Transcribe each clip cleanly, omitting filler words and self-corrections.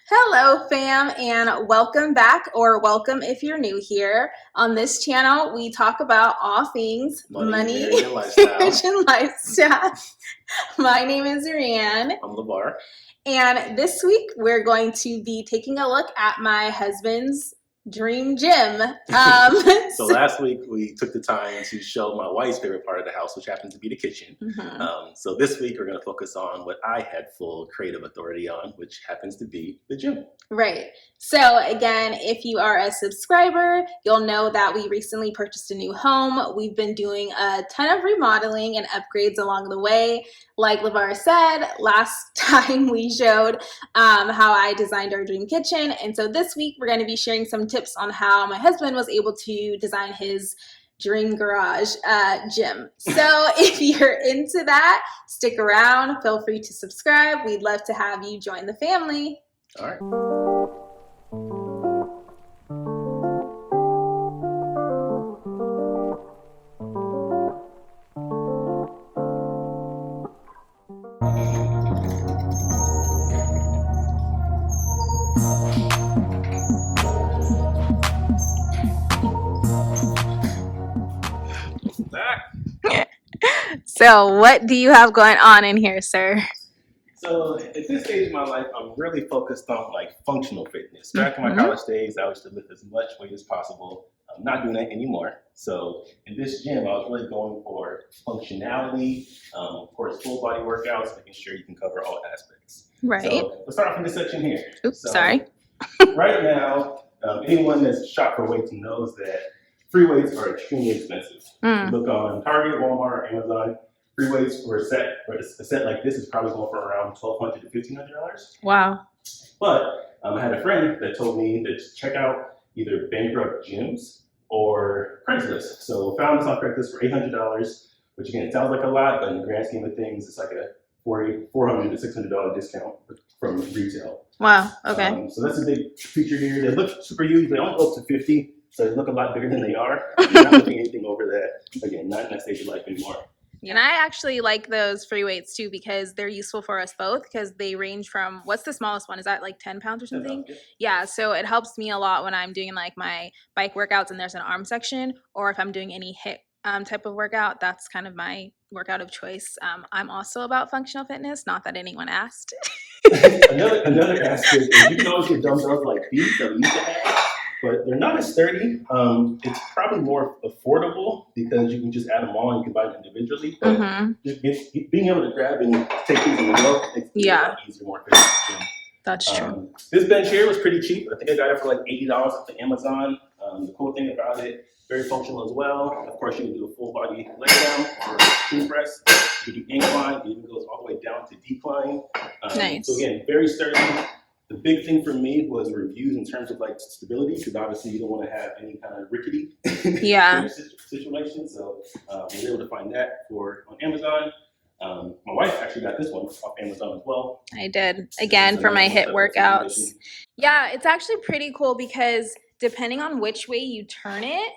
Hello, fam, and welcome back, or welcome if you're new here. On this channel, we talk about all things money, marriage, and lifestyle. marriage, and lifestyle. My name is Rianne. I'm LeVar. And this week, we're going to be taking a look at my husband's dream gym. So last week we took the time to show my wife's favorite part of the house, which happens to be the kitchen. So this week we're going to focus on what I had full creative authority on, which happens to be the gym. Right. So again, if you are a subscriber, you'll know that we recently purchased a new home. We've been doing a ton of remodeling and upgrades along the way. Like LeVar said, last time we showed how I designed our dream kitchen. And so this week we're going to be sharing some tips on how my husband was able to design his dream garage gym. So if you're into that, stick around. Feel free to subscribe. We'd love to have you join the family. All right. So what do you have going on in here, sir? So at this stage of my life, I'm really focused on like functional fitness. Back in my college days, I used to lift as much weight as possible. I'm not doing that anymore. So in this gym, I was really going for functionality, of course, full body workouts, making sure you can cover all aspects. Right. So let's start off from this section here. Oops, so, sorry. Right now, anyone that's shopped for weights knows that free weights are extremely expensive. You look on Target, Walmart, Amazon. Free weights for a set like this is probably going for around $1,200 to $1,500. Wow. But I had a friend that told me to check out either bankrupt gyms or Craigslist. So found this on Craigslist for $800, which again, it sounds like a lot, but in the grand scheme of things, it's like a $400 to $600 discount from retail. Wow, okay. So that's a big feature here. They look super huge. They only go up to 50, so they look a lot bigger than they are. You're not looking anything over that. Again, not in that stage of life anymore. And I actually like those free weights too because they're useful for us both because they range from, what's the smallest one? Is that like 10 pounds or something? Yeah, so it helps me a lot when I'm doing like my bike workouts and there's an arm section, or if I'm doing any HIIT type of workout, that's kind of my workout of choice. I'm also about functional fitness, not that anyone asked. another aspect is you can always get dumbbells like these that we used to have, but they're not as sturdy. It's probably more affordable because you can just add them on. You can buy them individually. But just being able to grab and take these in the go, it's a lot easier, more efficient. That's true. This bench here was pretty cheap. I think I got it for like $80 off the Amazon. The cool thing about it, very functional as well. Of course, you can do a full body lay down or clean press. You can do incline. It even goes all the way down to decline. Nice. So again, very sturdy. The big thing for me was reviews in terms of like stability, because obviously you don't want to have any kind of rickety situation. So we were able to find that on Amazon. My wife actually got this one off Amazon as well. I did, again, for my HIIT workouts. Yeah, it's actually pretty cool because depending on which way you turn it,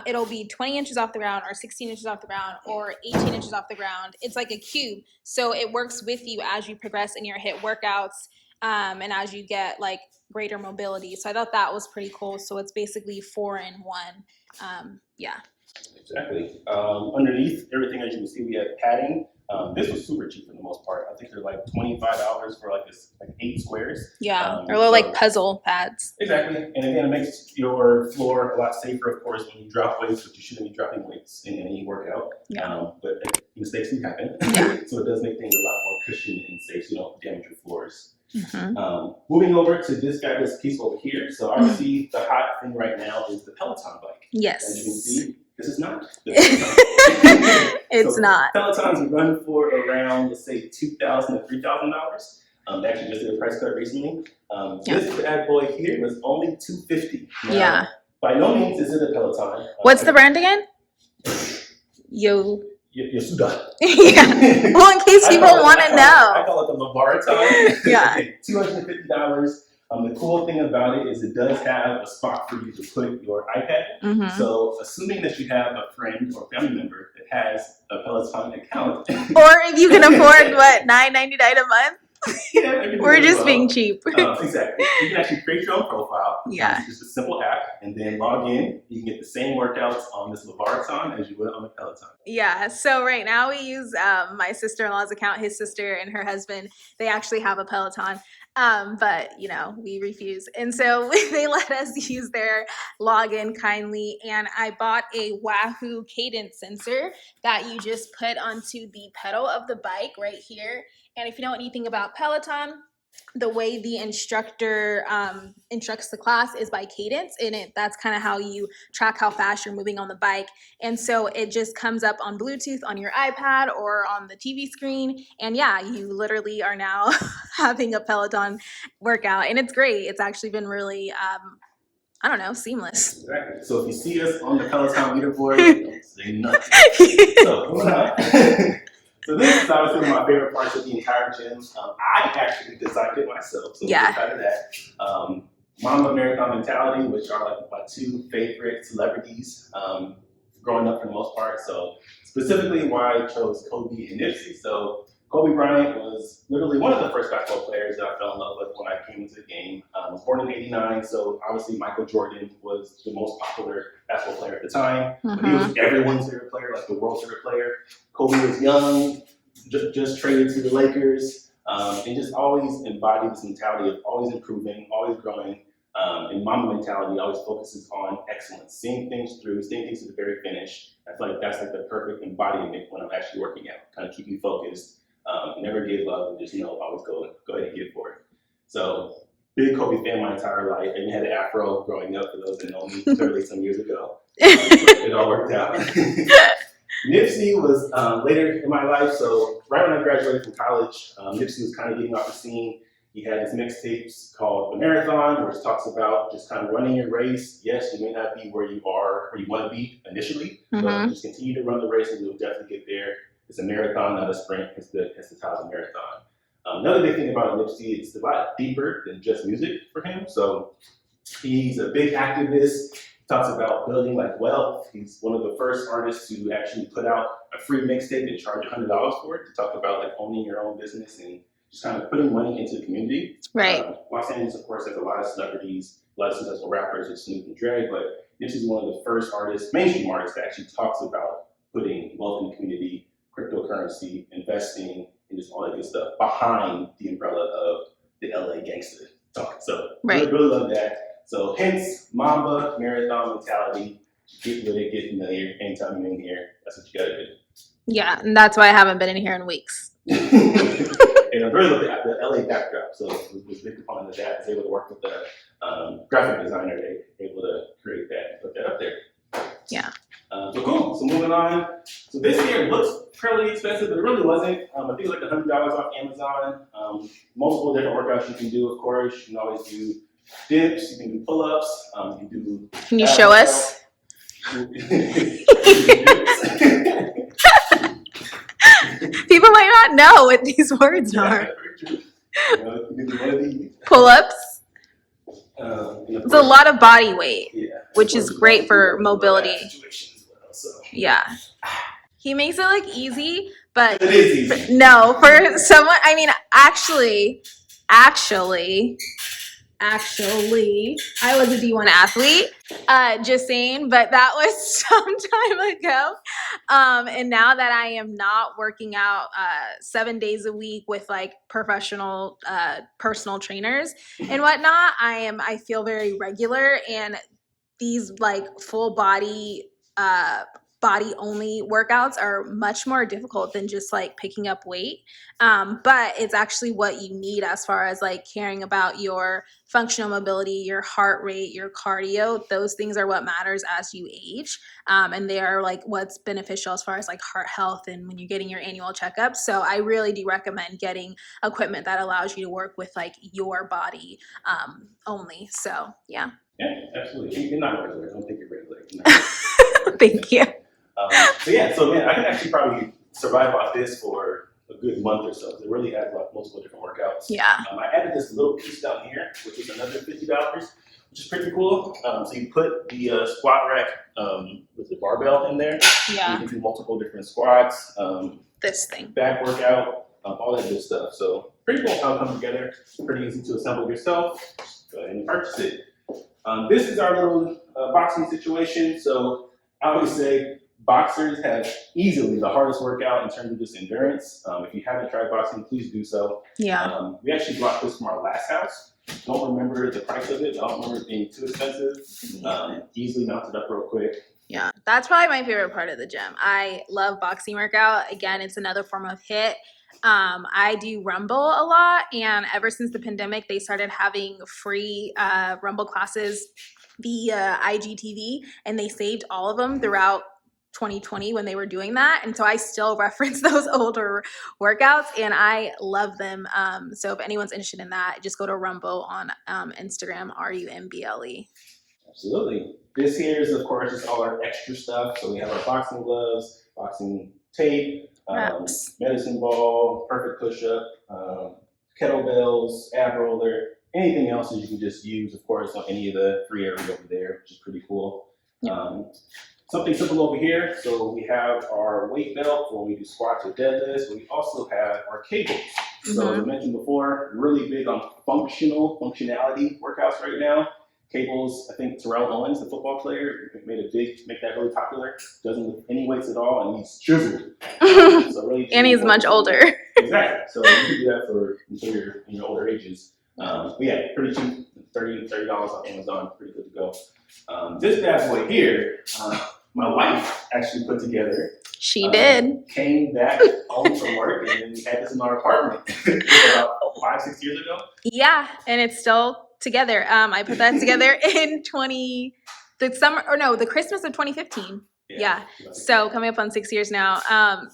it'll be 20 inches off the ground or 16 inches off the ground or 18 inches off the ground. It's like a cube. So it works with you as you progress in your HIIT workouts and as you get like greater mobility. So I thought that was pretty cool. So it's basically 4-in-1. Yeah. Exactly. Underneath everything, as you can see, we have padding. This was super cheap for the most part. I think they're like $25 for like 8 squares. Yeah, or little like puzzle pads. Exactly. And again, it makes your floor a lot safer, of course, when you drop weights, but you shouldn't be dropping weights in any workout. Yeah. But mistakes do happen. Yeah. So it does make things a lot more cushioned and safe so you don't damage your floors. Moving over to this piece over here. So obviously the hot thing right now is the Peloton bike. Yes. As you can see, this is not. It's not. Pelotons run for around, let's say, $2,000 to $3,000. They actually just did a price cut recently. This bad boy here was only $250. Yeah. By no means is it a Peloton. What's the brand again? Yasuda. Yeah. Well, in case people want to know. I call it the LeVar time. Yeah. $250. The cool thing about it is it does have a spot for you to put your iPad. So assuming that you have a friend or family member that has a Peloton account. Or if you can afford, what, $9.99 a month? Yeah, you can do We're that as just well. being cheap. Exactly. You can actually create your own profile. Yeah. It's just a simple app, and then log in. You can get the same workouts on this Leviathan as you would on the Peloton. Yeah, so right now we use my sister-in-law's account. His sister and her husband, they actually have a Peloton, but you know, we refuse. And so they let us use their login kindly. And I bought a Wahoo cadence sensor that you just put onto the pedal of the bike right here. And if you know anything about Peloton, the way the instructor instructs the class is by cadence, and that's kind of how you track how fast you're moving on the bike. And so it just comes up on Bluetooth on your iPad or on the TV screen. And yeah, you literally are now having a Peloton workout. And it's great. It's actually been really, I don't know, seamless. Exactly. So if you see us on the Peloton leaderboard, don't say nothing. So moving on. So this is obviously one of my favorite parts of the entire gym. I actually designed it myself, so Yeah. I'm excited of that. Mamba Marathon Mentality, which are like my two favorite celebrities growing up for the most part. So specifically why I chose Kobe and Nipsey. So Kobe Bryant was literally one of the first basketball players that I fell in love with when I came into the game. I was born in '89, so obviously Michael Jordan was the most popular basketball player at the time. But he was everyone's favorite player, like the world's favorite player. Kobe was young, just traded to the Lakers, and just always embodied this mentality of always improving, always growing. And Mamba mentality always focuses on excellence, seeing things through, seeing things to the very finish. I feel like that's like the perfect embodiment when I'm actually working out, kind of keep me focused. Never give up, and just always go ahead and get for it. So big Kobe fan my entire life, and had an afro growing up. For those that know me, clearly some years ago, it all worked out. Nipsey was later in my life, so right when I graduated from college, Nipsey was kind of getting off the scene. He had his mixtapes called The Marathon, which talks about just kind of running your race. Yes, you may not be where you are, where you want to be initially, but just continue to run the race and you'll definitely get there. It's a marathon, not a sprint. It's the title of the marathon. Another big thing about Nipsey, it's a lot deeper than just music for him. So he's a big activist. He talks about building like wealth. He's one of the first artists to actually put out a free mixtape and charge $100 for it, to talk about like owning your own business and just kind of putting money into the community. Right. Los Angeles, of course, has a lot of celebrities, a lot of successful rappers, like Snoop and Dre, but Nipsey's one of the first artists, mainstream artists, that actually talks about putting wealth in the community, cryptocurrency, investing, and just all that good stuff behind the umbrella of the LA gangster talk. So really love that. So hence Mamba Marathon mentality. Get with it, get familiar. Anytime you're in here, that's what you gotta do. Yeah, and that's why I haven't been in here in weeks. And I really love the LA backdrop. So it was a big component of that. I was able to work with the graphic designer. They were able to create that and put that up there. Yeah. So cool. So moving on. So this here looks fairly expensive, but it really wasn't. I think it was like $100 off Amazon. Multiple different workouts you can do, of course. You can always do dips. You can do pull-ups. You can do. Can you show us? People might not know what these words are. Pull-ups. It's a lot of body weight, which is great for mobility. Yeah. He makes it look easy, but it is easy. No, for someone, I mean, actually, I was a D1 athlete, just saying, but that was some time ago. And now that I am not working out 7 days a week with like professional personal trainers and whatnot, I feel very regular, and these like full body only workouts are much more difficult than just like picking up weight, but it's actually what you need as far as like caring about your functional mobility, your heart rate, your cardio. Those things are what matters as you age, and they are like what's beneficial as far as like heart health and when you're getting your annual checkup. So I really do recommend getting equipment that allows you to work with like your body only. So yeah. Yeah, absolutely. You're not regular. Don't think you're regular. Thank you. So man, I can actually probably survive off this for a good month or so. It really has like multiple different workouts. Yeah. I added this little piece down here, which is another $50, which is pretty cool. So you put the squat rack with the barbell in there. Yeah. You can do multiple different squats. This thing. Back workout, all that good stuff. So pretty cool how it comes together. Pretty easy to assemble yourself. Just go ahead and purchase it. This is our little boxing situation. So I always say boxers have easily the hardest workout in terms of just endurance. If you haven't tried boxing, please do so. Yeah. We actually bought this from our last house. Don't remember the price of it. I don't remember it being too expensive. Easily mounted up real quick. Yeah, that's probably my favorite part of the gym. I love boxing workout. Again, it's another form of HIIT. I do Rumble a lot, and ever since the pandemic, they started having free Rumble classes via IGTV, and they saved all of them throughout 2020 when they were doing that. And so I still reference those older workouts, and I love them. So if anyone's interested in that, just go to Rumble on Instagram, RUMBLE. Absolutely. This here is, of course, just all our extra stuff. So we have our boxing gloves, boxing tape, medicine ball, perfect push-up, kettlebells, ab roller, anything else that you can just use, of course, on any of the free areas over there, which is pretty cool. Something simple over here. So we have our weight belt when we do squats or deadlifts, but we also have our cables. So as I mentioned before, really big on functionality workouts right now. Cables, I think Terrell Owens, the football player, make that really popular. Doesn't lift any weights at all, and he's chiseled. So really, and he's much older. Exactly. So you can do that until you're in your older ages. But yeah, pretty cheap, $30 on Amazon, pretty good to go. This bad boy here, my wife actually put together. She did. Came back home from work, and then we had this in our apartment about 5-6 years ago. Yeah, and it's still together. I put that together in the Christmas of 2015. Yeah. So coming up on 6 years now.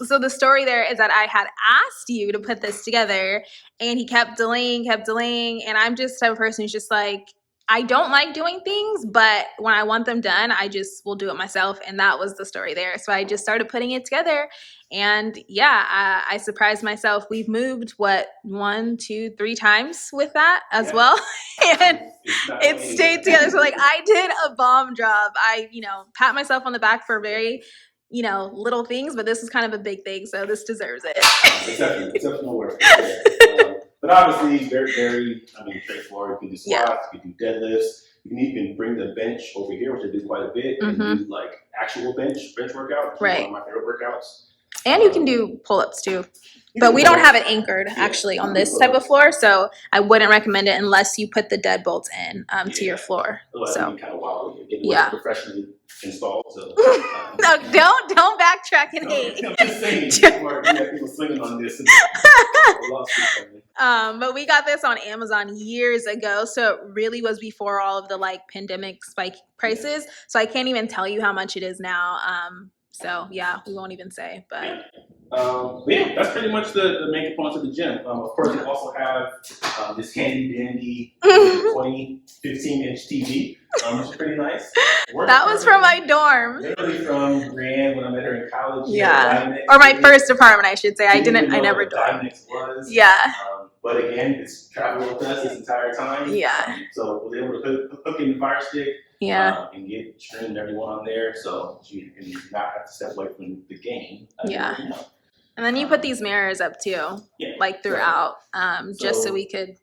So the story there is that I had asked you to put this together, and he kept delaying. And I'm just the type of person who's just like, I don't like doing things, but when I want them done, I just will do it myself. And that was the story there. So I just started putting it together. And yeah, I surprised myself. We've moved, 1, 2, 3 times with that as well. And it stayed together. So like I did a bomb job. I, pat myself on the back for very, little things, but this is kind of a big thing. So this deserves it. Exceptional work. But obviously, very, very, straightforward. You can do squats, you can do deadlifts. You can even bring the bench over here, which I do quite a bit, and do like actual bench workout, which is one of my favorite workouts. And you can do pull-ups too. But we don't have it anchored actually on this type of floor, so I wouldn't recommend it unless you put the deadbolts in to your floor. So kind of wobbly. You're professionally installed. So no, don't backtrack and hate. I'm just saying, people swinging on this. But we got this on Amazon years ago, so it really was before all of the pandemic spike prices. So I can't even tell you how much it is now. So yeah, we won't even say, but. Yeah, that's pretty much the main components of the gym. Of course, we also have this handy dandy 15-inch TV, which is pretty nice. That was from my dorm. Literally from Brienne when I met her in college. Yeah, or my first apartment, I should say. I never dormed. Yeah. But again, it's traveled with us this entire time. Yeah. So was able to hook in the Fire Stick. Yeah. And get streamed everyone on there, so you can not have to step away from the game. And then you put these mirrors up too, throughout, just so we could,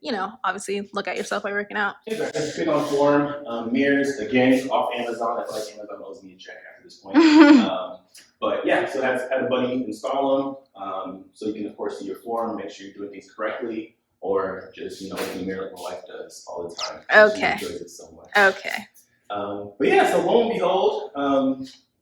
obviously look at yourself while working out. Exactly. Big on form. Mirrors, again, off Amazon. I feel like Amazon owes me a check after this point. But yeah, so had a buddy install them, so you can, of course, see your form, make sure you're doing things correctly, or just, look in the mirror like my wife does all the time. Okay. She enjoys it so much. Okay. But yeah, so lo and behold,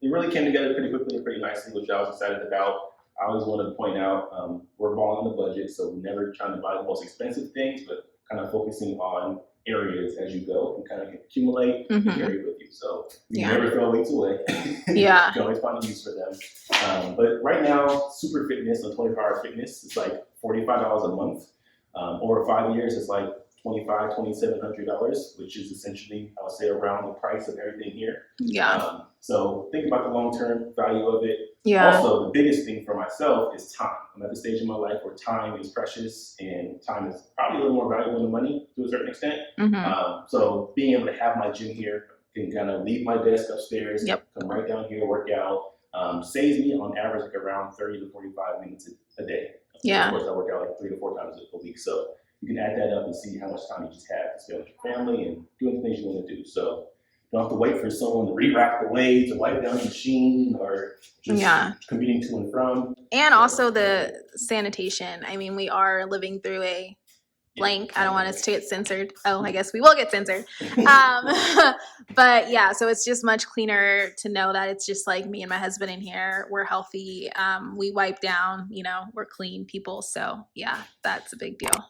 it really came together pretty quickly and pretty nicely, which I was excited about. I always wanted to point out, we're balling on the budget, so we're never trying to buy the most expensive things, but kind of focusing on areas as you go and kind of accumulate and carry with you. So you never throw weights away. You can always find a use for them. But right now, Super Fitness on 24-hour fitness is like $45 a month. Over 5 years, it's like $2,700, which is essentially, I would say, around the price of everything here. Yeah. So think about the long-term value of it. Yeah. Also, the biggest thing for myself is time. I'm at the stage in my life where time is precious, and time is probably a little more valuable than money to a certain extent. So being able to have my gym here, can kind of leave my desk upstairs, come right down here, work out, saves me on average like around 30 to 45 minutes a day Yeah. Of course, I work out like 3 to 4 times a week. So you can add that up and see how much time you just have to spend with your family and doing the things you want to do. So you don't have to wait for someone to re-rack the weights or wipe down the machine or just commuting to and from. And also the sanitation. I mean, we are living through a blank. I don't want us to get censored. Oh, I guess we will get censored. But yeah, so it's just much cleaner to know that it's just like me and my husband in here. We're healthy. We wipe down, you know, we're clean people. So yeah, that's a big deal.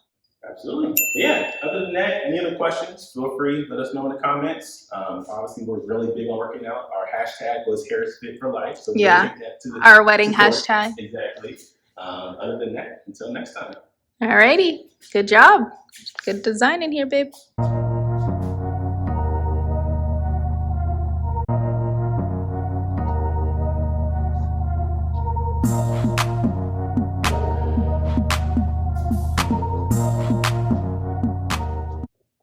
Absolutely. But yeah, other than that, any other questions, feel free, let us know in the comments. Obviously, we're really big on working out. Our hashtag was HairIsFitForLife. So yeah, take that to our wedding hashtag. Exactly. Other than that, until next time. Alrighty. Good job. Good design in here, babe.